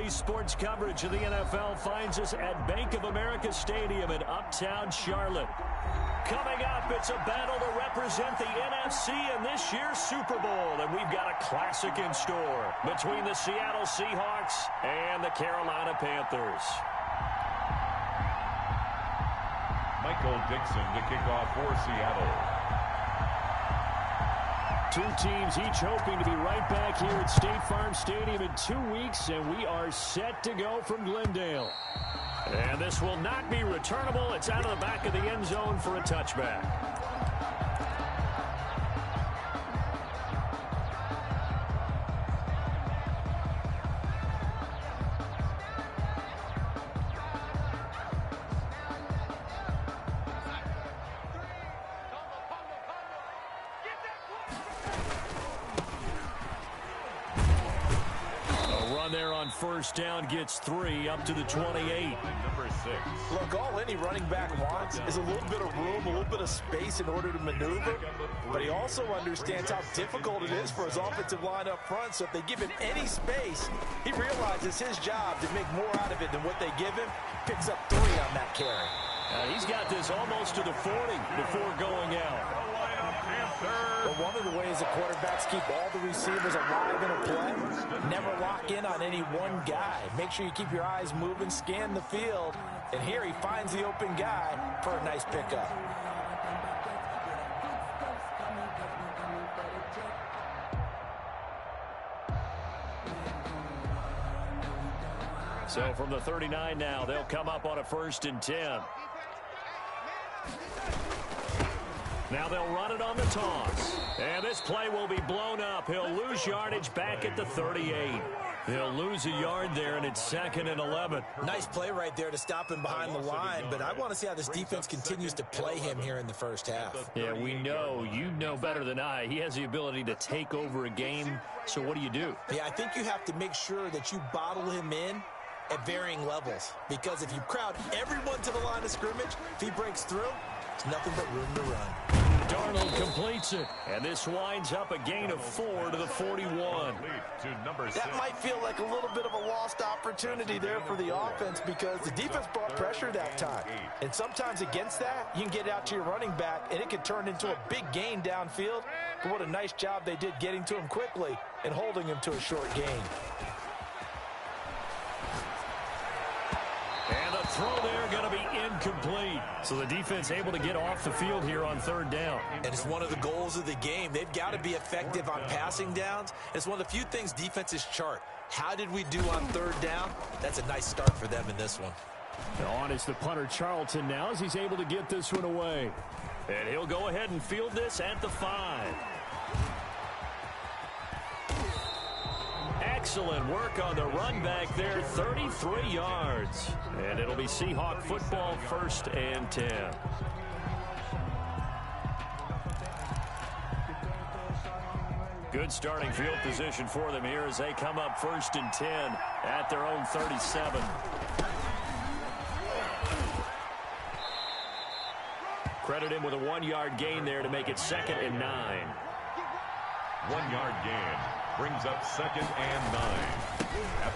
Today's sports coverage of the NFL finds us at Bank of America Stadium in Uptown Charlotte. Coming up, it's a battle to represent the NFC in this year's Super Bowl, and we've got a classic in store between the Seattle Seahawks and the Carolina Panthers. Michael Dixon to kick off for Seattle. Two teams each hoping to be right back here at State Farm Stadium in 2 weeks, and we are set to go from Glendale. And this will not be returnable. It's out of the back of the end zone for a touchback. There on first down gets 3 up to the 28. Number 6. Look, all any running back wants is a little bit of room, a little bit of space in order to maneuver. But he also understands how difficult it is for his offensive line up front. So if they give him any space, he realizes his job to make more out of it than what they give him. Picks up 3 on that carry. He's got this almost to the 40 before going out. But one of the ways the quarterbacks keep all the receivers alive in a play, never lock in on any one guy. Make sure you keep your eyes moving, scan the field, and here he finds the open guy for a nice pickup. So from the 39 now, they'll come up on a 1st and 10. Now they'll run it on the toss. And this play will be blown up. He'll lose yardage back at the 38. He'll lose a yard there, and it's 2nd and 11. Nice play right there to stop him behind the line, but I want to see how this defense continues to play him here in the first half. Yeah, we know. You know better than I. He has the ability to take over a game, so what do you do? Yeah, I think you have to make sure that you bottle him in at varying levels, because if you crowd everyone to the line of scrimmage, if he breaks through, it's nothing but room to run. Darnold completes it, and this winds up a gain of 4 to the 41. That might feel like a little bit of a lost opportunity there for the offense because the defense brought pressure that time. And sometimes against that, you can get out to your running back, and it can turn into a big gain downfield. But what a nice job they did getting to him quickly and holding him to a short gain. And the throw there going to be incomplete. So the defense able to get off the field here on 3rd down. And it's one of the goals of the game. They've got to be effective on passing downs. It's one of the few things defenses chart. How did we do on 3rd down? That's a nice start for them in this one. On is the punter Charlton now as he's able to get this one away. And he'll go ahead and field this at the 5. Excellent work on the run back there, 33 yards. And it'll be Seahawk football, 1st and 10. Good starting field position for them here as they come up 1st and 10 at their own 37. Credit him with a 1-yard gain there to make it 2nd and 9. 1-yard gain. Brings up 2nd and 9.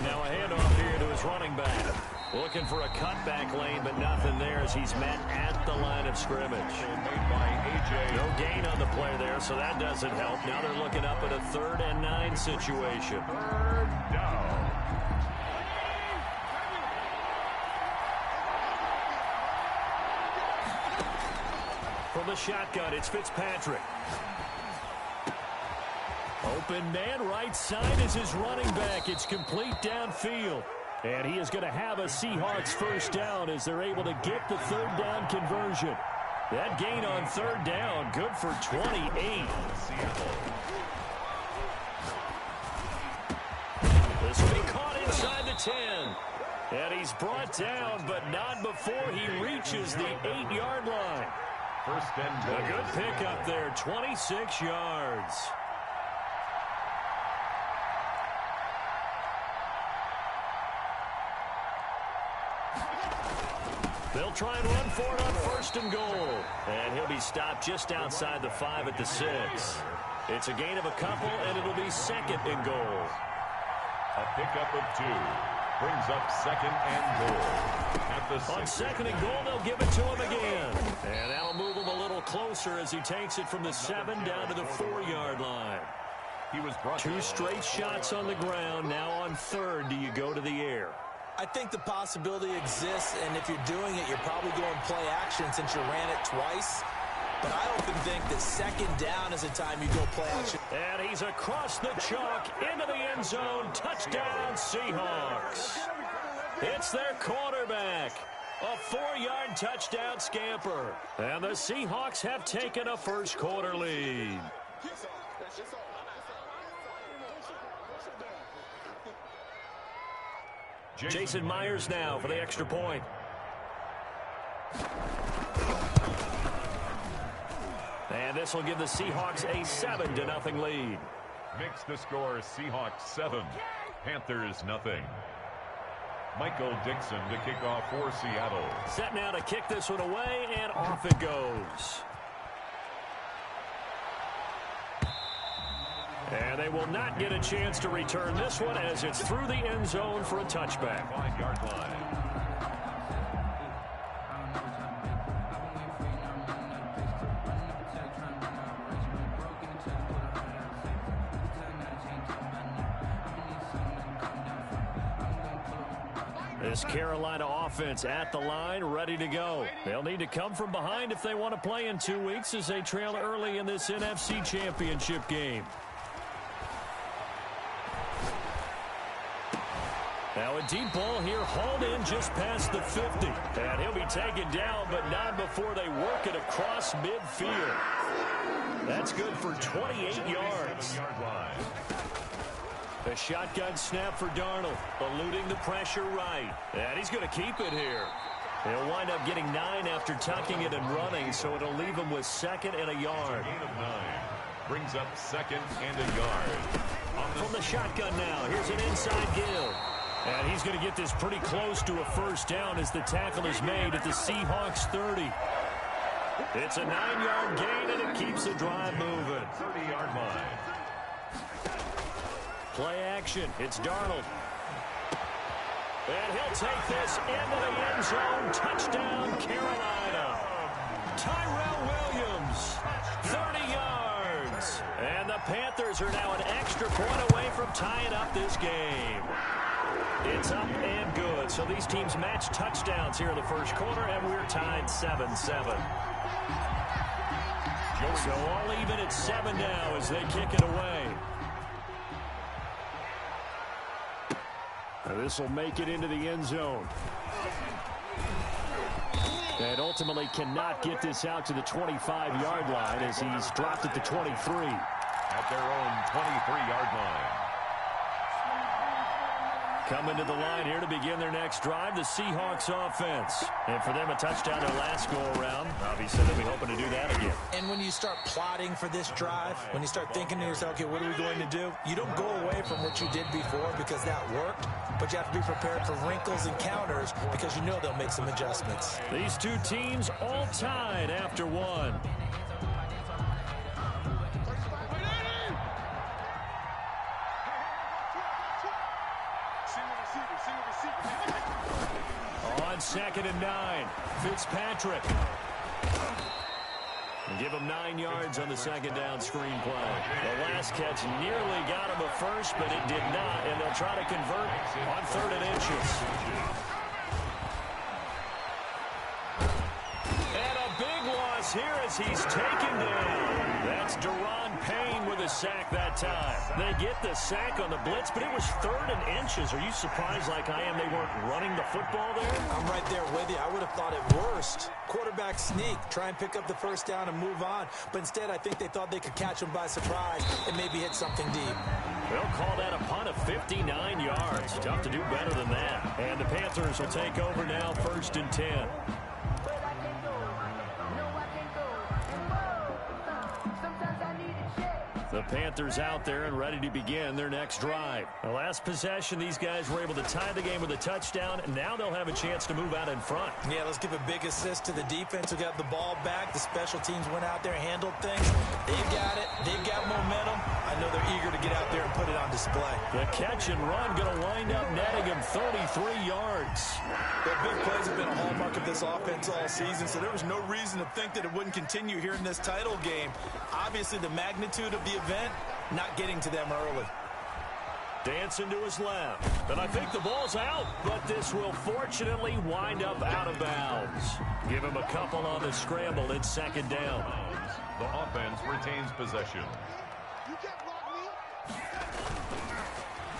Now a handoff here to his running back. Looking for a cutback lane, but nothing there as he's met at the line of scrimmage. Made by A.J. No gain on the play there, so that doesn't help. Now they're looking up at a 3rd and 9 situation. 3rd down. From the shotgun, it's Fitzpatrick. Open man, right side is his running back. It's complete downfield. And he is going to have a Seahawks 1st down as they're able to get the 3rd down conversion. That gain on 3rd down, good for 28. This will be caught inside the 10. And he's brought down, but not before he reaches the 8-yard line. 1st and 10. A good pickup there, 26 yards. They'll try and run for it on 1st and goal. And he'll be stopped just outside the 5 at the 6. It's a gain of a couple, and it'll be 2nd and goal. A pickup of 2. Brings up second and goal. At the On second and goal, they'll give it to him again. And that'll move him a little closer as he takes it from the 7 down to the 4-yard line. He was brought 2 straight shots on the ground. Now on third, do you go to the air? I think the possibility exists, and if you're doing it, you're probably going play action since you ran it twice. But I often think that second down is the time you go play action. And he's across the chalk into the end zone. Touchdown, Seahawks. It's their quarterback. A 4-yard touchdown scamper. And the Seahawks have taken a first quarter lead. Jason Myers now for the extra point. And this will give the Seahawks a 7-0 lead. Makes the score Seahawks 7, Panthers nothing. Michael Dixon to kick off for Seattle. Set now to kick this one away, and off it goes. And they will not get a chance to return this one as it's through the end zone for a touchback. 5-yard line. This Carolina offense at the line, ready to go. They'll need to come from behind if they want to play in 2 weeks as they trail early in this NFC Championship game. Now a deep ball here, hauled in just past the 50. And he'll be taken down, but not before they work it across midfield. That's good for 28 yards. A shotgun snap for Darnold, eluding the pressure right. And he's going to keep it here. He'll wind up getting 9 after tucking it and running, so it'll leave him with 2nd and a yard. Gain of 9. Brings up 2nd and a yard. From the shotgun now, here's an inside give. And he's going to get this pretty close to a first down as the tackle is made at the Seahawks 30. It's a 9-yard gain, and it keeps the drive moving. 30-yard line. Play action. It's Darnold. And he'll take this into the end zone. Touchdown, Carolina. Tyrell Williams, 30 yards. And the Panthers are now an extra point away from tying up this game. It's up and good. So these teams match touchdowns here in the first quarter, and we're tied 7-7. So all even at 7 now as they kick it away. This will make it into the end zone. And ultimately cannot get this out to the 25-yard line as he's dropped at the 23. At their own 23-yard line. Coming to the line here to begin their next drive, the Seahawks offense. And for them, a touchdown their last go-around. Obviously, they'll be hoping to do that again. And when you start plotting for this drive, when you start thinking to yourself, okay, what are we going to do? You don't go away from what you did before because that worked, but you have to be prepared for wrinkles and counters because you know they'll make some adjustments. These two teams all tied after one. On 2nd and 9, Fitzpatrick. And give him 9 yards on the second down screen play. The last catch nearly got him a first, but it did not, and they'll try to convert on 3rd and inches. And a big loss here as he's taken down. That's Deron Payne with a sack that time. They get the sack on the blitz, but it was 3rd and inches. Are you surprised like I am they weren't running the football there? I'm right there with you. I would have thought it worst. Quarterback sneak, try and pick up the first down and move on. But instead, I think they thought they could catch him by surprise and maybe hit something deep. They'll call that a punt of 59 yards. Tough to do better than that. And the Panthers will take over now, 1st and 10. The Panthers out there and ready to begin their next drive. The last possession, these guys were able to tie the game with a touchdown, and now they'll have a chance to move out in front. Yeah, let's give a big assist to the defense who got the ball back. The special teams went out there and handled things. They've got it. They've got momentum. I know they're eager to get out there and put it on display. The catch and run going to wind up netting him 33 yards. The big plays have been a hallmark of this offense all season, so there was no reason to think that it wouldn't continue here in this title game. Obviously, the magnitude of the event, not getting to them early. Dancing to his left. And I think the ball's out, but this will fortunately wind up out of bounds. Give him a couple on the scramble. It's second down. The offense retains possession.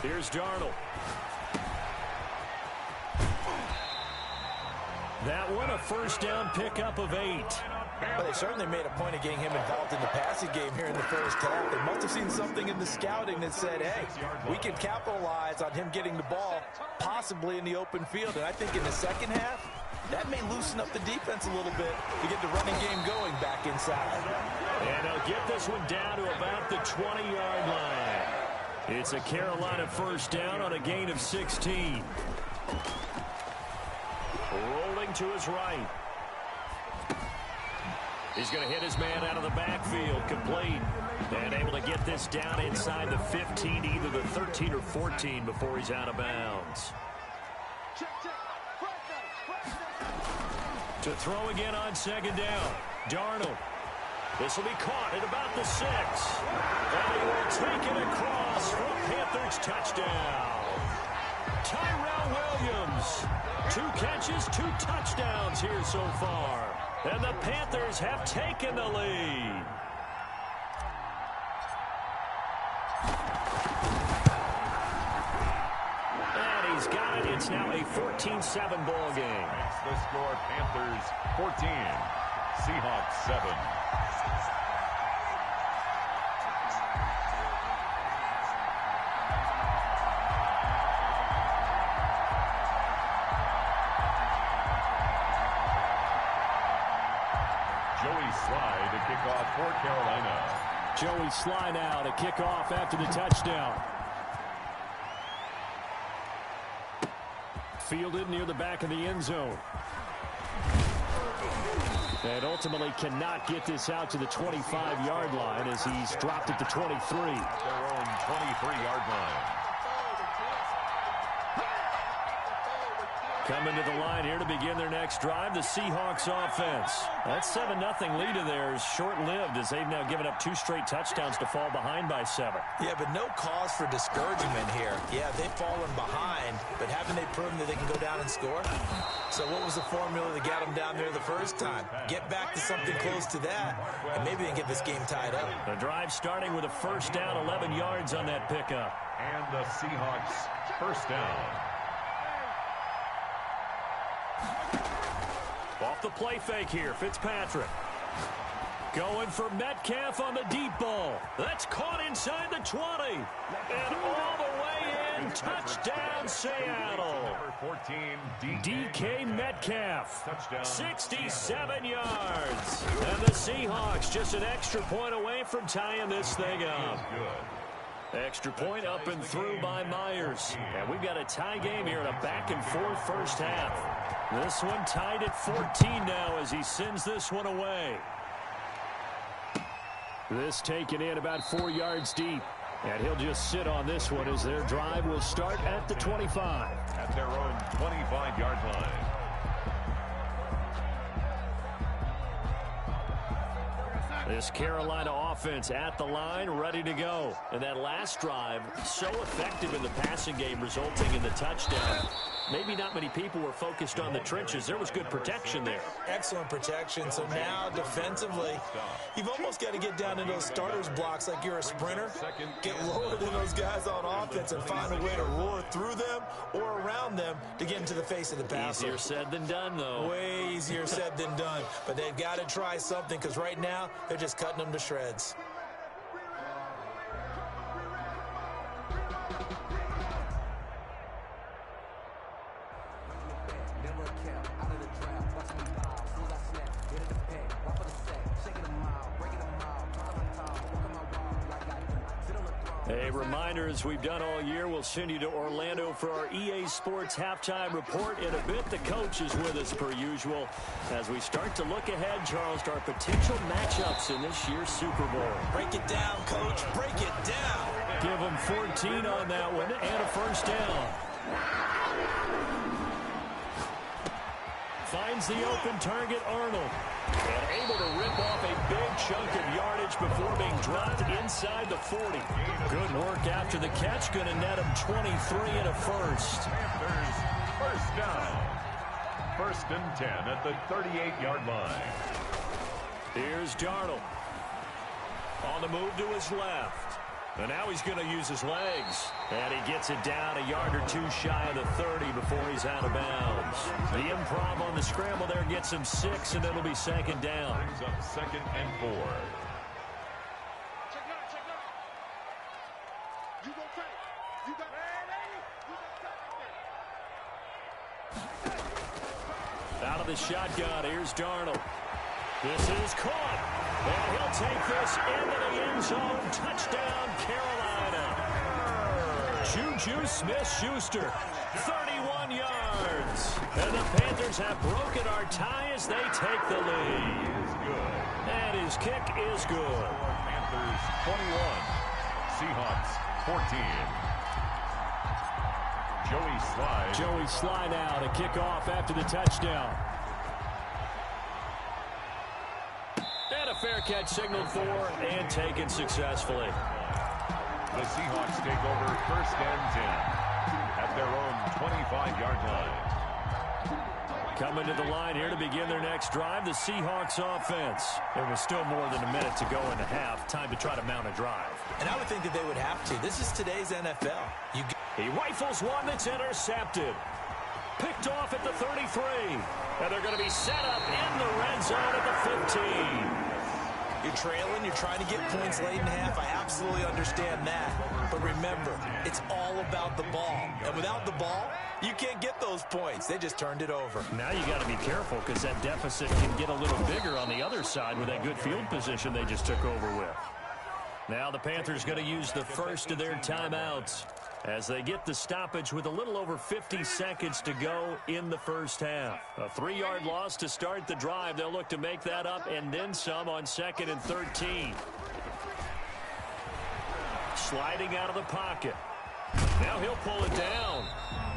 Here's Darnold. That one a first down pickup of 8. Well, they certainly made a point of getting him involved in the passing game here in the first half. They must have seen something in the scouting that said, hey, we can capitalize on him getting the ball possibly in the open field. And I think in the second half, that may loosen up the defense a little bit to get the running game going back inside. And they'll get this one down to about the 20-yard line. It's a Carolina first down on a gain of 16. Rolling to his right. He's going to hit his man out of the backfield, complete. And able to get this down inside the 15, either the 13 or 14 before he's out of bounds. To throw again on second down. Darnold. This will be caught at about the 6. And he will take it across for a Panthers touchdown. Tyrell Williams. 2 catches, 2 touchdowns here so far. And the Panthers have taken the lead. And he's got it. It's now a 14-7 ball game. The score, Panthers 14, Seahawks 7. Sly to kick off for Carolina. Joey Sly now to kick off after the touchdown. Fielded near the back of the end zone. And ultimately cannot get this out to the 25-yard line as he's dropped at the 23. Their own 23-yard line. Coming to the line here to begin their next drive, the Seahawks offense. That 7-0 lead of theirs short-lived as they've now given up 2 straight touchdowns to fall behind by 7. Yeah, but no cause for discouragement here. Yeah, they've fallen behind, but haven't they proven that they can go down and score? So what was the formula that got them down there the first time? Get back to something close to that, and maybe they can get this game tied up. The drive starting with a first down, 11 yards on that pickup. And the Seahawks first down. Off the play fake here, Fitzpatrick. Going for Metcalf on the deep ball. That's caught inside the 20. And all the way in, touchdown Seattle. 14, DK Metcalf, 67 yards. And the Seahawks just an extra point away from tying this thing up. Extra point up and through by Myers. And we've got a tie game here in a back-and-forth first half. This one tied at 14 now as he sends this one away. This taken in about 4 yards deep. And he'll just sit on this one as their drive will start at the 25. At their own 25-yard line. This Carolina offense at the line, ready to go. And that last drive, so effective in the passing game, resulting in the touchdown. Maybe not many people were focused on the trenches. There was good protection there. Excellent protection. So now defensively, you've almost got to get down in those starters blocks like you're a sprinter. Get lower than those guys on offense and find a way to roar through them or around them to get into the face of the passer. Easier said than done, though. Way easier said than done. But they've got to try something because right now they're just cutting them to shreds. A reminder, as we've done all year, we'll send you to Orlando for our EA Sports halftime report. In a bit, the coach is with us per usual as we start to look ahead, Charles, to our potential matchups in this year's Super Bowl. Break it down, Coach. Break it down. Give them 14 on that one, and a first down. Finds the open target, Arnold. And able to rip off a big chunk of yardage before being dropped inside the 40. Good work after the catch. Going to net him 23 and a first. Panthers first down. 1st and 10 at the 38-yard line. Here's Darnold. On the move to his left. And now he's going to use his legs. And he gets it down a yard or two shy of the 30 before he's out of bounds. The improv on the scramble there gets him 6, and it'll be 2nd down. Brings up 2nd and 4. Out of the shotgun, here's Darnold. This is caught. And he'll take this into the end zone. Touchdown, Carolina. Juju Smith-Schuster, 31 yards. And the Panthers have broken our tie as they take the lead. Is good. And his kick is good. Panthers 21. Seahawks 14. Joey Slye now to kick off after the touchdown. And a fair catch signaled for and taken successfully. The Seahawks take over 1st and 10 at their own 25-yard line. Coming to the line here to begin their next drive, the Seahawks offense. There was still more than a minute to go in the half. Time to try to mount a drive. And I would think that they would have to. This is today's NFL. He rifles one that's intercepted. Picked off at the 33. And they're going to be set up in the red zone at the 15. You're trailing, you're trying to get points late in half. I absolutely understand that. But remember, it's all about the ball. And without the ball, you can't get those points. They just turned it over. Now you got to be careful because that deficit can get a little bigger on the other side with that good field position they just took over with. Now the Panthers going to use the first of their timeouts as they get the stoppage with a little over 50 seconds to go in the first half. A 3-yard loss to start the drive. They'll look to make that up and then some on 2nd and 13. Sliding out of the pocket. Now he'll pull it down.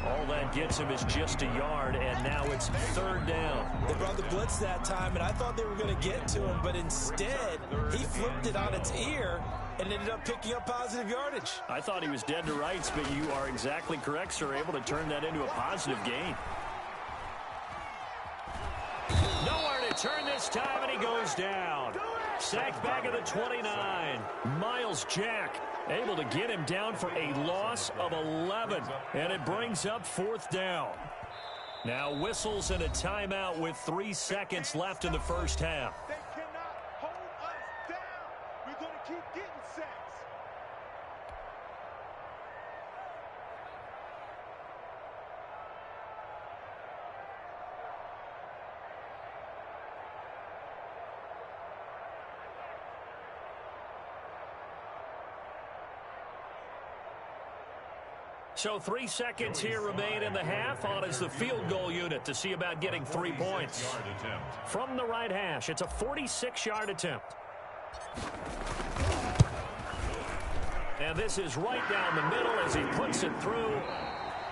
All that gets him is just a yard, and now it's 3rd down. They brought the blitz that time, and I thought they were going to get to him, but instead, he flipped it on its ear and ended up picking up positive yardage. I thought he was dead to rights, but you are exactly correct, sir. Able to turn that into a positive gain. Nowhere to turn this time, and he goes down. Sacked back at the 29. Miles Jack able to get him down for a loss of 11. And it brings up 4th down. Now whistles and a timeout with 3 seconds left in the first half. They cannot hold us down. We're going to keep getting sacks. So 3 seconds here remain in the half. On is the field goal unit to see about getting 3 points. From the right hash, it's a 46-yard attempt. And this is right down the middle as he puts it through.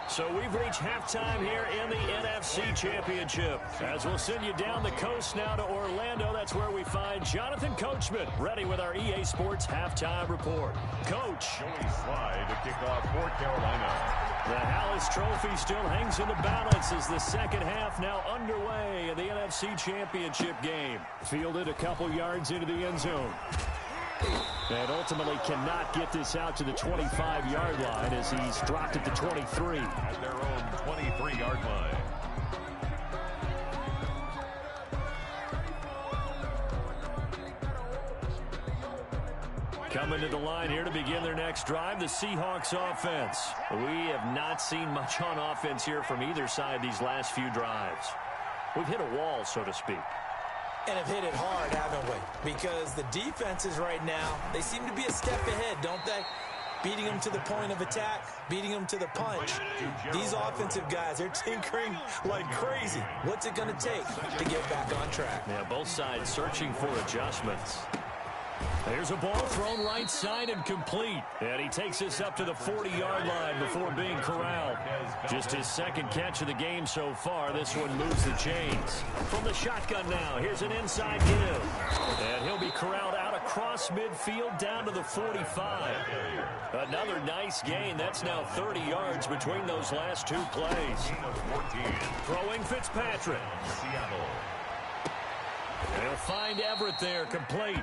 So we've reached halftime here in the NFC Championship. As we'll send you down the coast now to Orlando, that's where we find Jonathan Coachman, ready with our EA Sports Halftime Report. Coach. Joey Slye to kick off for Carolina. The Hallis Trophy still hangs in the balance as the second half now underway in the NFC Championship game. Fielded a couple yards into the end zone. And ultimately cannot get this out to the 25-yard line as he's dropped at the 23. At their own 23-yard line. Coming to the line here to begin their next drive, the Seahawks offense. We have not seen much on offense here from either side these last few drives. We've hit a wall, so to speak. And have hit it hard, haven't we? Because the defenses right now, they seem to be a step ahead, don't they? Beating them to the point of attack, beating them to the punch. These offensive guys, they're tinkering like crazy. What's it going to take to get back on track? Yeah, both sides searching for adjustments. There's a ball thrown right side and complete. And he takes this up to the 40-yard line before being corralled. Just his second catch of the game so far. This one moves the chains. From the shotgun now, here's an inside give. And he'll be corralled out across midfield down to the 45. Another nice gain. That's now 30 yards between those last two plays. Throwing Fitzpatrick. Seattle. They'll find Everett there, complete.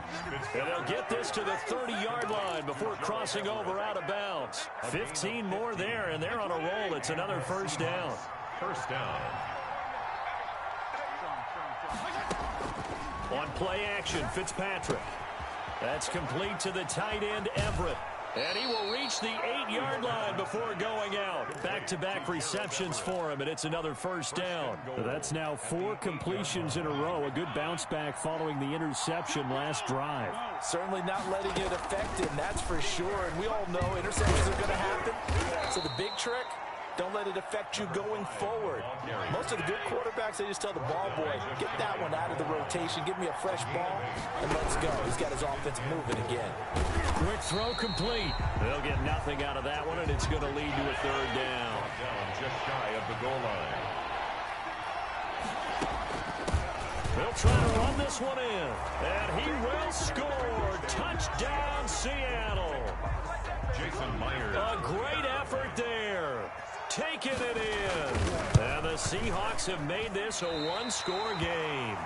And they'll get this to the 30-yard line before crossing over out of bounds. 15 more there, and they're on a roll. It's another first down. First down. On play action, Fitzpatrick. That's complete to the tight end, Everett. And he will reach the 8-yard line before going out. Back-to-back receptions for him, and it's another first down. That's now 4 completions in a row. A good bounce back following the interception last drive. Certainly not letting it affect him, that's for sure. And we all know interceptions are going to happen. So the big trick, don't let it affect you going forward. Most of the good quarterbacks, they just tell the ball boy, get that one out of the rotation, give me a fresh ball, and let's go. He's got his offense moving again. Quick throw complete. They'll get nothing out of that one, and it's going to lead to a third down. Just shy of the goal line. They'll try to run this one in, and he will score. Touchdown, Seattle. Jason Myers. A great effort there. Taking it in. And the Seahawks have made this a one-score game.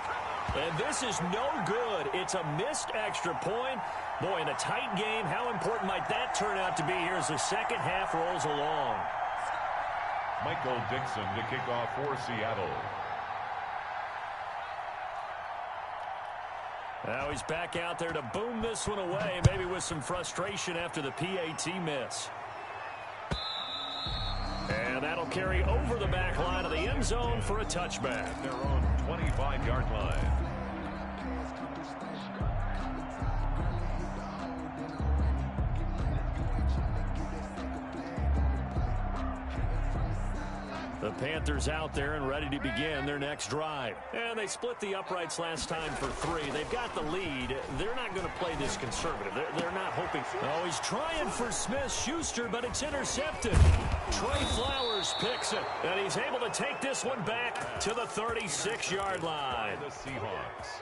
And this is no good. It's a missed extra point. Boy, in a tight game, how important might that turn out to be here as the second half rolls along? Michael Dixon to kick off for Seattle. Now he's back out there to boom this one away, maybe with some frustration after the PAT miss. And that'll carry over the back line of the end zone for a touchback. Their own 25-yard line. The Panthers out there and ready to begin their next drive. And they split the uprights last time for 3. They've got the lead. They're not going to play this conservative. They're not hoping. Oh, he's trying for Smith-Schuster, but it's intercepted. Trey Flowers picks it, and he's able to take this one back to the 36-yard line. The Seahawks.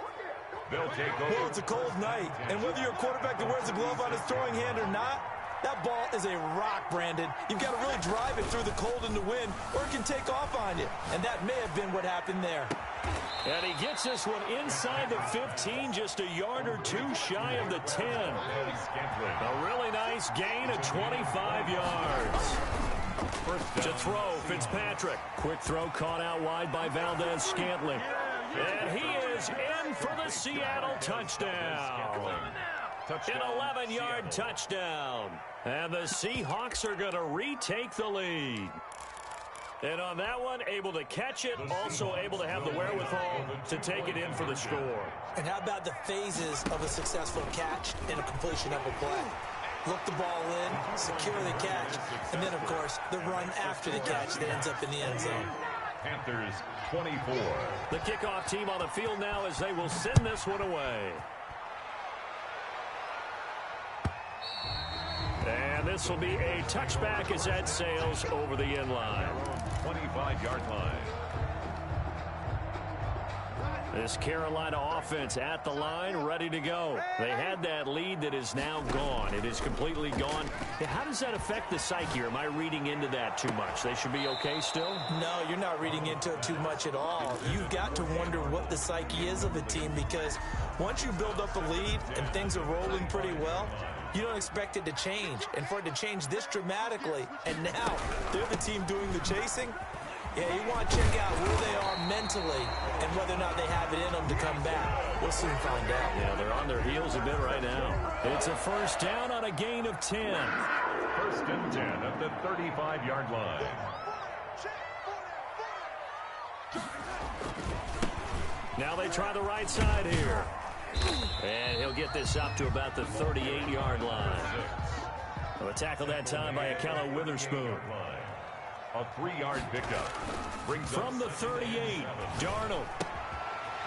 They'll take over. Well, it's a cold night, and whether you're a quarterback that wears a glove on his throwing hand or not, that ball is a rock, Brandon. You've got to really drive it through the cold and the wind, or it can take off on you. And that may have been what happened there. And he gets this one inside the 15, just a yard or two shy of the 10. A really nice gain of 25 yards. To throw, Fitzpatrick. Quick throw caught out wide by Valdez-Scantling. And he is in for the Seattle touchdown. An 11-yard touchdown. And the Seahawks are going to retake the lead. And on that one, able to catch it, also able to have the wherewithal to take it in for the score. And how about the phases of a successful catch and a completion of a play? Look the ball in, secure the catch, and then, of course, the run after the catch that ends up in the end zone. Panthers 24. The kickoff team on the field now as they will send this one away. And this will be a touchback as that sails over the end line. 25-yard line. This Carolina offense at the line, ready to go. They had that lead that is now gone. It is completely gone. How does that affect the psyche? Or am I reading into that too much? They should be okay still? No, you're not reading into it too much at all. You've got to wonder what the psyche is of the team, because once you build up a lead and things are rolling pretty well, you don't expect it to change. And for it to change this dramatically, and now they're the team doing the chasing, yeah, you want to check out where they are mentally and whether or not they have it in them to come back. We'll soon find out. Yeah, they're on their heels a bit right now. It's a first down on a gain of 10. First and 10 at the 35-yard line. Now they try the right side here. And he'll get this up to about the 38-yard line. A tackle that time by Akello Witherspoon. A 3-yard pickup. Brings from the 38, Darnold.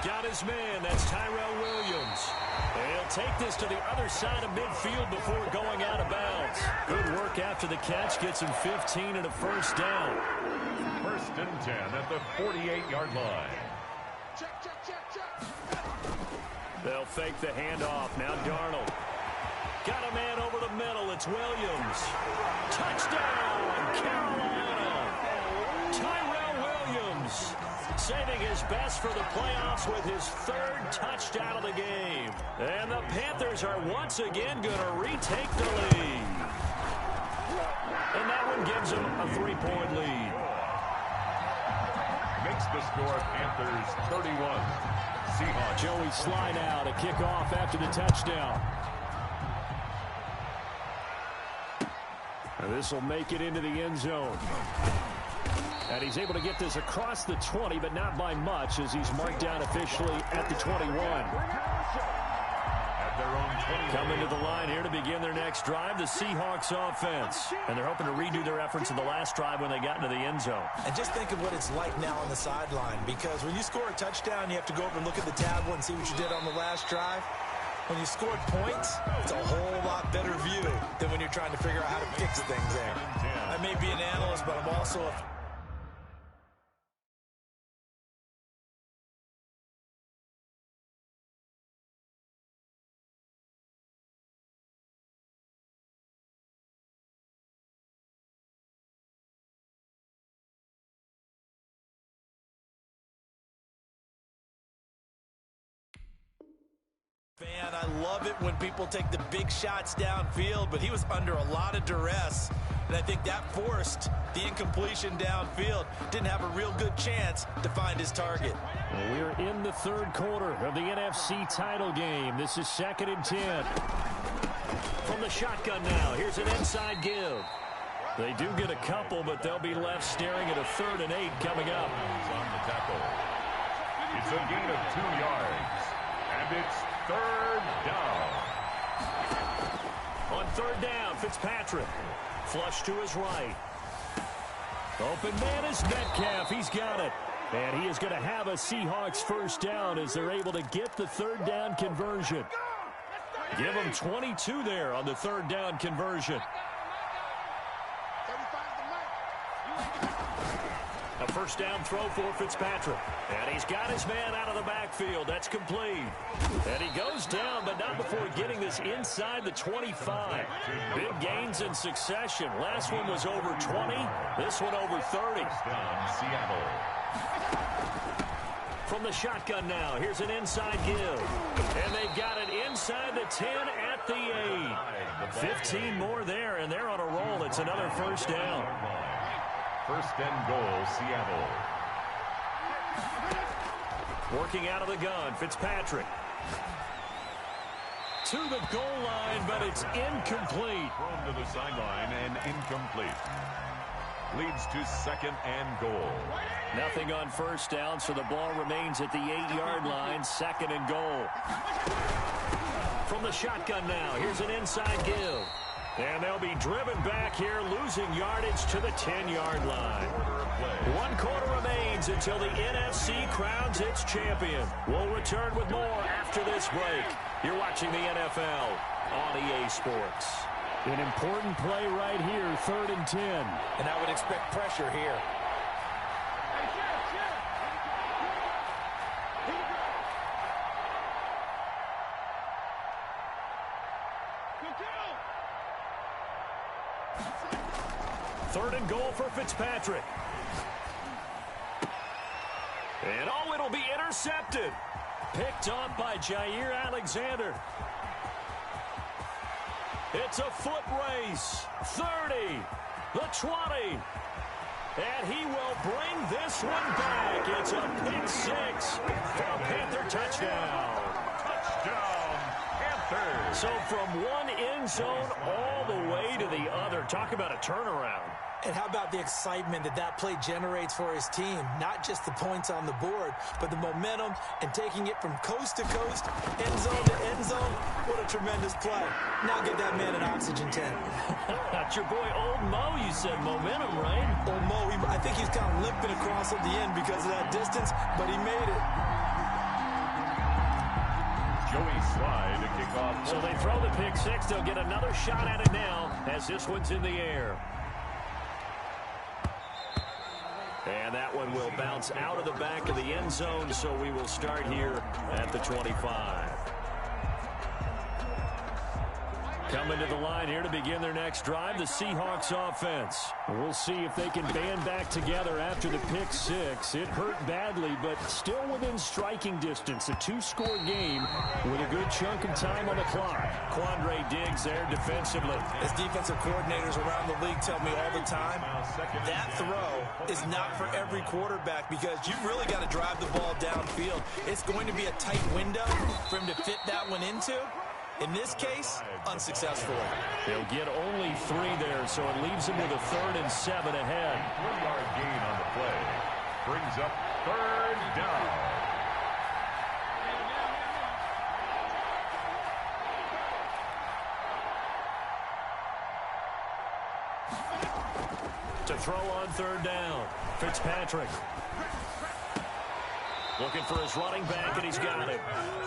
Got his man. That's Tyrell Williams. And he'll take this to the other side of midfield before going out of bounds. Good work after the catch. Gets him 15 and a first down. First and 10 at the 48-yard line. They'll fake the handoff. Now Darnold. Got a man over the middle. It's Williams. Touchdown, Carolina. Tyrell Williams saving his best for the playoffs with his third touchdown of the game. And the Panthers are once again going to retake the lead. And that one gives them a 3-point lead. Makes the score Panthers 31. Seahawks. Joey slide out, a kickoff after the touchdown. And this will make it into the end zone. And he's able to get this across the 20, but not by much, as he's marked down officially at the 21. At their own 20. Coming to the line here to begin their next drive, the Seahawks offense. And they're hoping to redo their efforts in the last drive when they got into the end zone. And just think of what it's like now on the sideline, because when you score a touchdown, you have to go over and look at the tablet and see what you did on the last drive. When you scored points, it's a whole lot better view than when you're trying to figure out how to fix things there. I may be an analyst, but I'm also a... fan. I love it when people take the big shots downfield, but he was under a lot of duress, and I think that forced the incompletion downfield. Didn't have a real good chance to find his target. Well, we're in the third quarter of the NFC title game. This is 2nd and 10. From the shotgun now, here's an inside give. They do get a couple, but they'll be left staring at a 3rd and 8 coming up. On the tackle. It's a gain of 2 yards. And it's 3rd down. On 3rd down, Fitzpatrick. Flush to his right. Open man is Metcalf. He's got it. And he is going to have a Seahawks first down as they're able to get the 3rd down conversion. Give them 22 there on the 3rd down conversion. A first down throw for Fitzpatrick. And he's got his man out of the backfield. That's complete. And he goes down, but not before getting this inside the 25. Big gains in succession. Last one was over 20. This one over 30. Down Seattle. From the shotgun now, here's an inside give. And they've got it inside the 10 at the 8. 15 more there, and they're on a roll. It's another first down. First and goal, Seattle. Working out of the gun, Fitzpatrick. To the goal line, but it's incomplete. Thrown to the sideline and incomplete. Leads to 2nd and goal. Nothing on first down, so the ball remains at the 8-yard line. 2nd and goal. From the shotgun now, here's an inside give. And they'll be driven back here, losing yardage to the 10-yard line. 1 quarter remains until the NFC crowns its champion. We'll return with more after this break. You're watching the NFL on EA Sports. An important play right here, 3rd and 10. And I would expect pressure here. Third and goal for Fitzpatrick. And oh, it'll be intercepted. Picked off by Jair Alexander. It's a foot race. 30, the 20. And he will bring this one back. It's a pick 6 for a Panther touchdown. Touchdown, Panthers. So from one end zone all the way to the other. Talk about a turnaround. And how about the excitement that that play generates for his team? Not just the points on the board, but the momentum and taking it from coast to coast, end zone to end zone. What a tremendous play. Now get that man an oxygen tent. That's your boy Old Mo, you said. Momentum, right? Old Mo, I think he's kind of limping across at the end because of that distance, but he made it. Sly to kick off. So they throw the pick six. They'll get another shot at it now as this one's in the air. And that one will bounce out of the back of the end zone, so we will start here at the 25. Coming to the line here to begin their next drive, the Seahawks offense. We'll see if they can band back together after the pick six. It hurt badly, but still within striking distance. A two-score game with a good chunk of time on the clock. Quandre Diggs there defensively. As defensive coordinators around the league tell me all the time, that throw is not for every quarterback because you've really got to drive the ball downfield. It's going to be a tight window for him to fit that one into. In this case, unsuccessfully. They'll get only 3 there, so it leaves them with a 3rd and 7 ahead. 3-yard gain on the play. Brings up 3rd down. To throw on 3rd down, Fitzpatrick. Looking for his running back, and he's got it.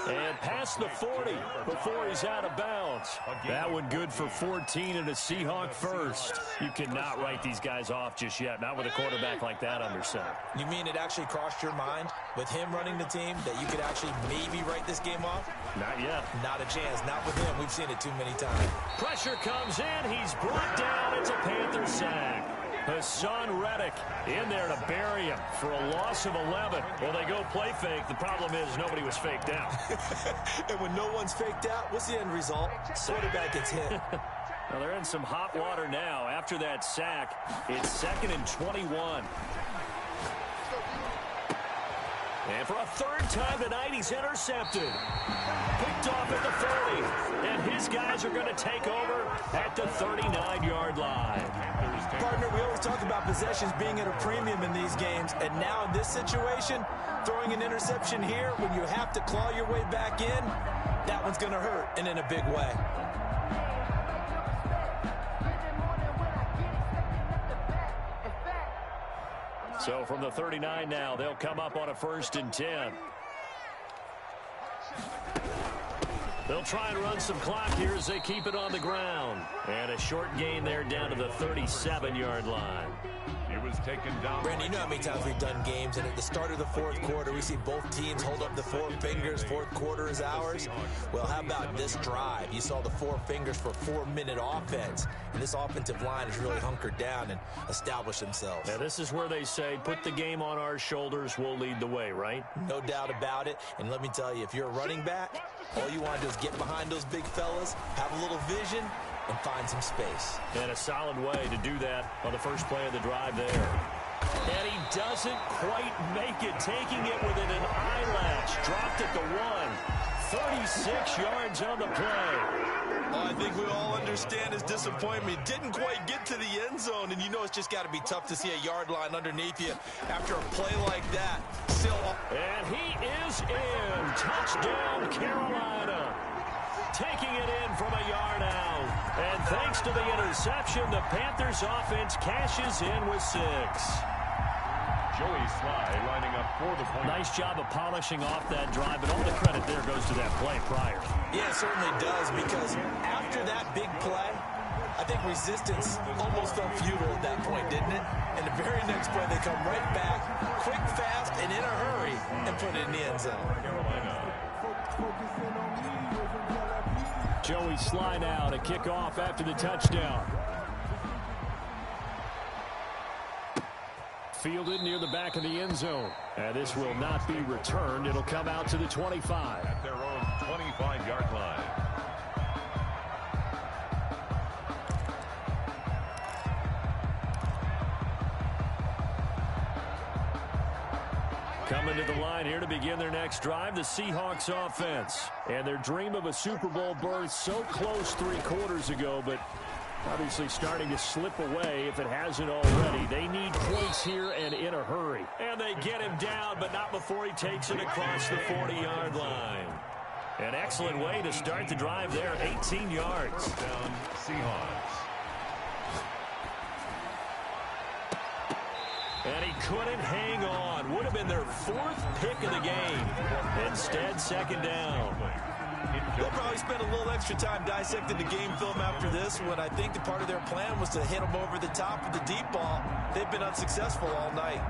And past the 40 before he's out of bounds. That one good for 14 and a Seahawk first. You cannot write these guys off just yet, not with a quarterback like that under center. You mean it actually crossed your mind with him running the team that you could actually maybe write this game off? Not yet. Not a chance. Not with him. We've seen it too many times. Pressure comes in. He's brought down. It's a Panther sack. Hassan Reddick in there to bury him for a loss of 11. Well, they go play fake. The problem is nobody was faked out. And when no one's faked out, what's the end result? Quarterback gets hit. Well, they're in some hot water now. After that sack, it's 2nd and 21. And for a 3rd time tonight, he's intercepted. Picked off at the 30. And his guys are going to take over at the 39-yard line. Partner, we always talk about possessions being at a premium in these games. And now in this situation, throwing an interception here when you have to claw your way back in, that one's going to hurt, and in a big way. So from the 39 now, they'll come up on a 1st and 10. They'll try and run some clock here as they keep it on the ground. And a short gain there down to the 37-yard line. He was taken down. Brandon, you know how many times we've done games, and at the start of the 4th quarter, we see both teams hold up the 4 fingers. 4th quarter is ours. Well, how about this drive? You saw the 4 fingers for 4-minute offense, and this offensive line has really hunkered down and established themselves. Now, this is where they say, put the game on our shoulders, we'll lead the way, right? No doubt about it. And let me tell you, if you're a running back, all you want to do is get behind those big fellas, have a little vision, and find some space. And a solid way to do that on the first play of the drive there. And he doesn't quite make it, taking it within an eyelash. Dropped at the 1. 36 yards on the play. Well, I think we all understand his disappointment. Didn't quite get to the end zone, and you know it's just got to be tough to see a yard line underneath you after a play like that. Still. And he is in. Touchdown, Carolina. Taking it in from a yard out. And thanks to the interception, the Panthers offense cashes in with 6. Joey Sly lining up for the point. Nice job of polishing off that drive, but all the credit there goes to that play prior. Yeah, it certainly does, because after that big play, I think resistance almost felt futile at that point, didn't it? And the very next play, they come right back, quick, fast, and in a hurry, and put it in the end zone. Carolina. Joey Sly now to kick off after the touchdown. Fielded near the back of the end zone. And this will not be returned. It'll come out to the 25. At their own 25-yard line. Coming to the line here to begin their next drive, the Seahawks offense. And their dream of a Super Bowl berth so close 3 quarters ago, but obviously starting to slip away if it hasn't already. They need points here and in a hurry. And they get him down, but not before he takes it across the 40-yard line. An excellent way to start the drive there, 18 yards. Down Seahawks. And he couldn't hang on. Would have been their 4th pick of the game. Instead, 2nd down. They'll probably spend a little extra time dissecting the game film after this when I think the part of their plan was to hit them over the top with the deep ball. They've been unsuccessful all night.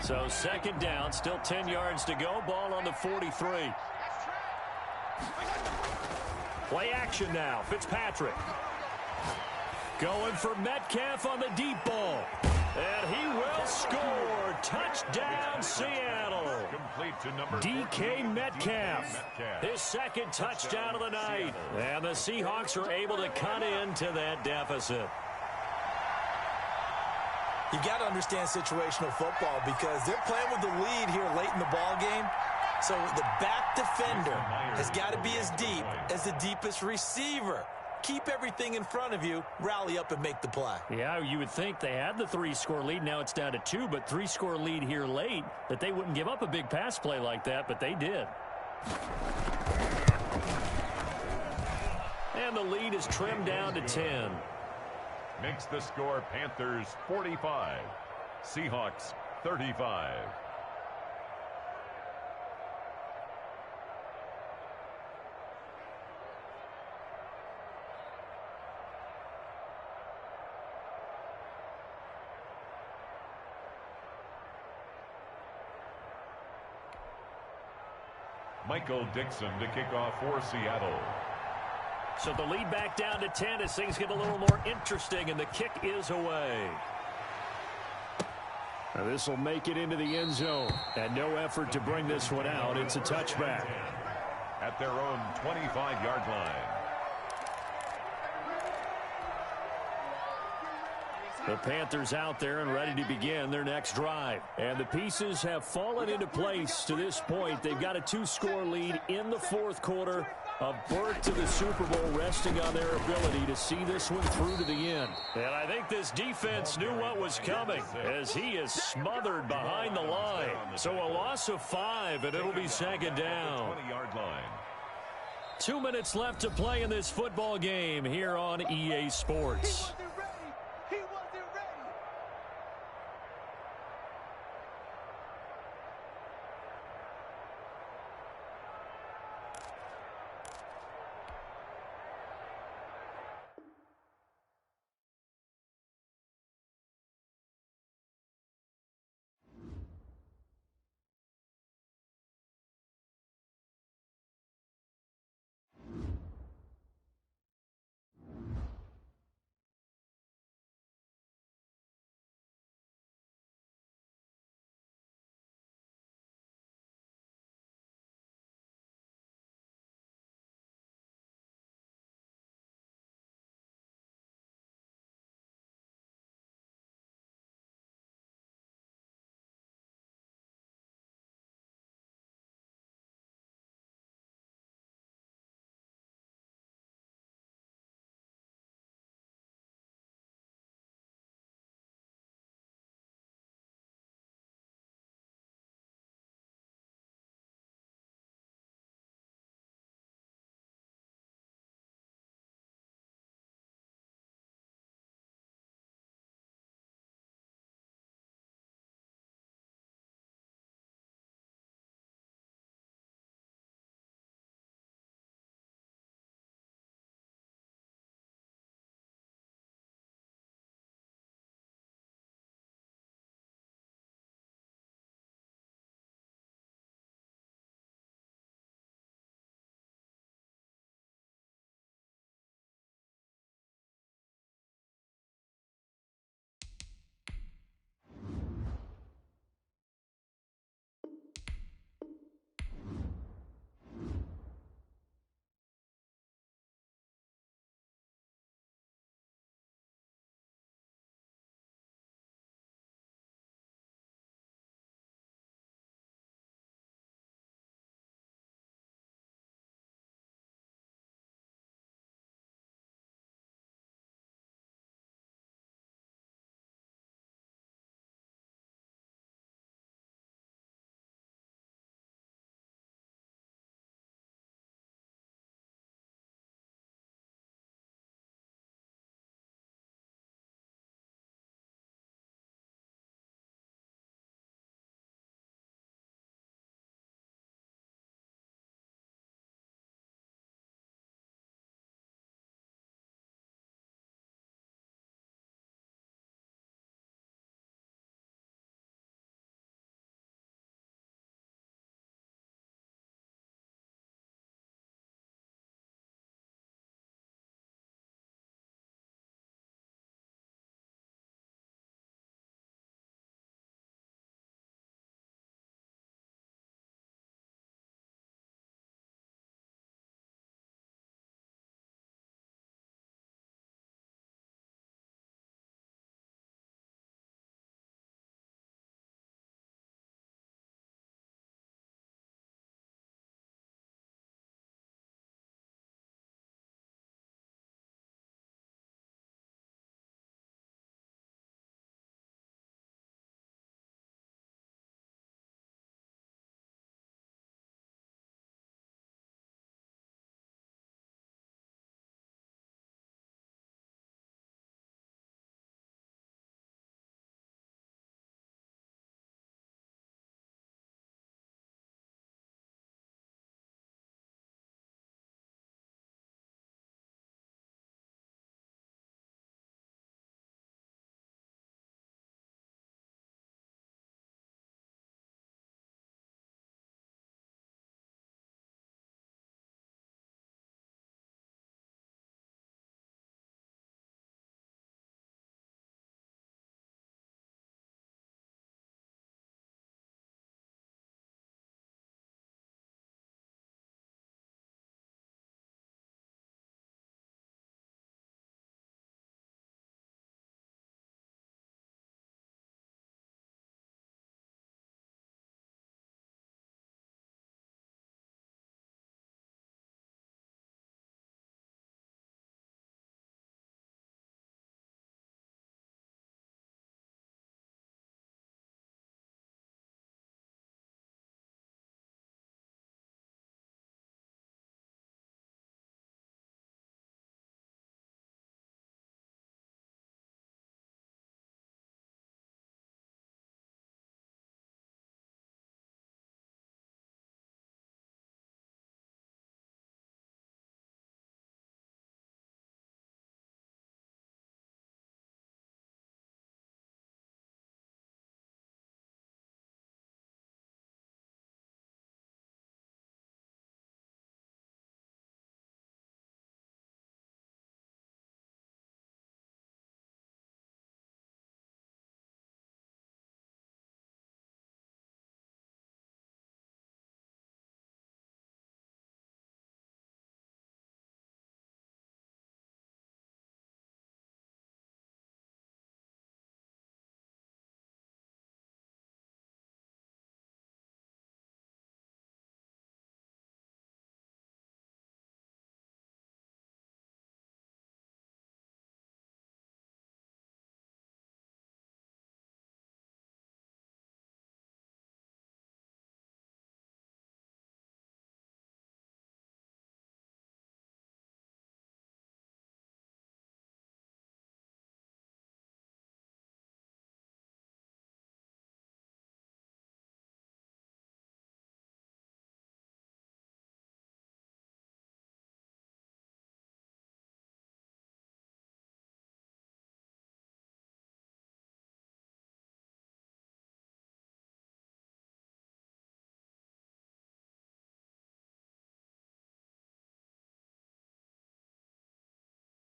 So second down, still 10 yards to go. Ball on the 43. Play action now. Fitzpatrick. Going for Metcalf on the deep ball. And he will score. Touchdown, Seattle. Complete to number DK Metcalf. His second touchdown of the night. And the Seahawks are able to cut into that deficit. You got to understand situational football because they're playing with the lead here late in the ball game. So the back defender has got to be as deep as the deepest receiver. Keep everything in front of you, rally up and make the play. Yeah, you would think they had the 3-score lead. Now it's down to 2, but 3-score lead here late, that they wouldn't give up a big pass play like that, but they did. And the lead is trimmed down to 10. Makes the score Panthers 45, Seahawks 35. Michael Dixon to kick off for Seattle. So the lead back down to 10 as things get a little more interesting, and the kick is away. Now this will make it into the end zone, and no effort to bring this one out. It's a touchback. At their own 25-yard line. The Panthers out there and ready to begin their next drive. And the pieces have fallen into place to this point. They've got a 2-score lead in the fourth quarter. A berth to the Super Bowl resting on their ability to see this one through to the end. And I think this defense knew what was coming as he is smothered behind the line. So a loss of 5, and it'll be second down. 20-yard line. 2 minutes left to play in this football game here on EA Sports.